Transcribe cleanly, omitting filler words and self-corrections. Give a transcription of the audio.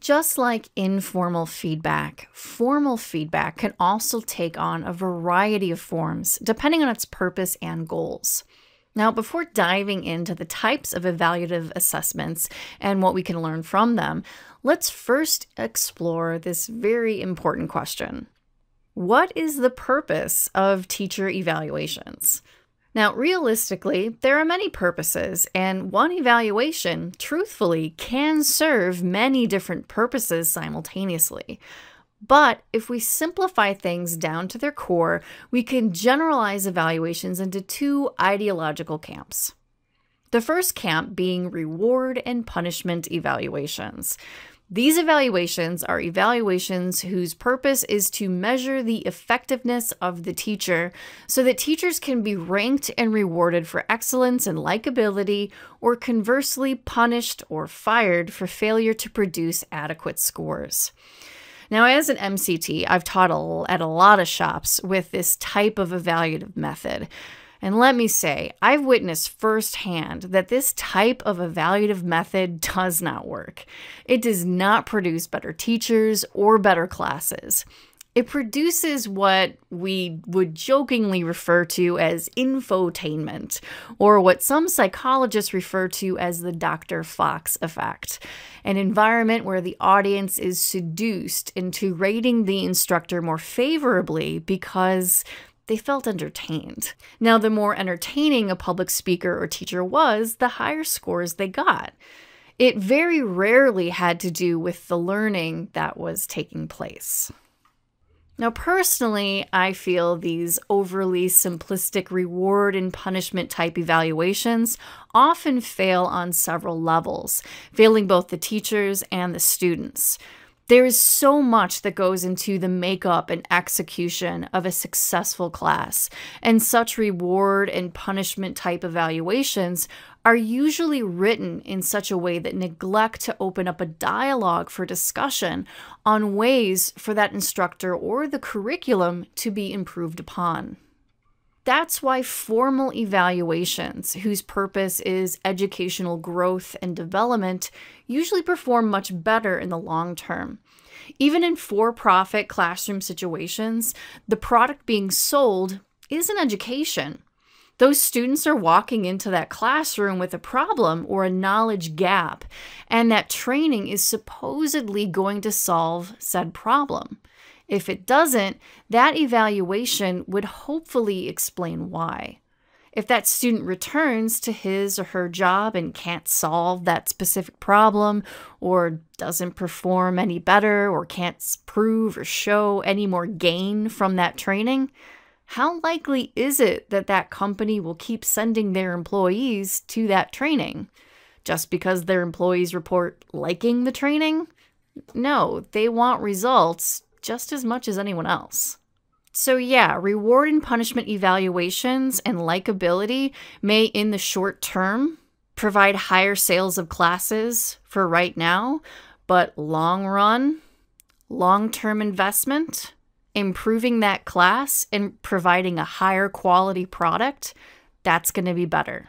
Just like informal feedback, formal feedback can also take on a variety of forms depending on its purpose and goals. Now, before diving into the types of evaluative assessments and what we can learn from them, let's first explore this very important question. What is the purpose of teacher evaluations? Now, realistically, there are many purposes, and one evaluation, truthfully, can serve many different purposes simultaneously. But if we simplify things down to their core, we can generalize evaluations into two ideological camps. The first camp being reward and punishment evaluations. These evaluations are evaluations whose purpose is to measure the effectiveness of the teacher so that teachers can be ranked and rewarded for excellence and likability, or conversely punished or fired for failure to produce adequate scores. Now, as an MCT, I've taught at a lot of shops with this type of evaluative method. And let me say, I've witnessed firsthand that this type of evaluative method does not work. It does not produce better teachers or better classes. It produces what we would jokingly refer to as infotainment, or what some psychologists refer to as the Dr. Fox effect, an environment where the audience is seduced into rating the instructor more favorably because they felt entertained. Now, the more entertaining a public speaker or teacher was, the higher scores they got. It very rarely had to do with the learning that was taking place. Now, personally, I feel these overly simplistic reward and punishment type evaluations often fail on several levels, failing both the teachers and the students. There is so much that goes into the makeup and execution of a successful class, and such reward and punishment type evaluations are usually written in such a way that neglect to open up a dialogue for discussion on ways for that instructor or the curriculum to be improved upon. That's why formal evaluations, whose purpose is educational growth and development, usually perform much better in the long term. Even in for-profit classroom situations, the product being sold is an education. Those students are walking into that classroom with a problem or a knowledge gap, and that training is supposedly going to solve said problem. If it doesn't, that evaluation would hopefully explain why. If that student returns to his or her job and can't solve that specific problem, or doesn't perform any better, or can't prove or show any more gain from that training, how likely is it that that company will keep sending their employees to that training? Just because their employees report liking the training? No, they want results just as much as anyone else. So yeah, reward and punishment evaluations and likability may, in the short term, provide higher sales of classes for right now, but long run, long-term investment, improving that class and providing a higher quality product, that's going to be better.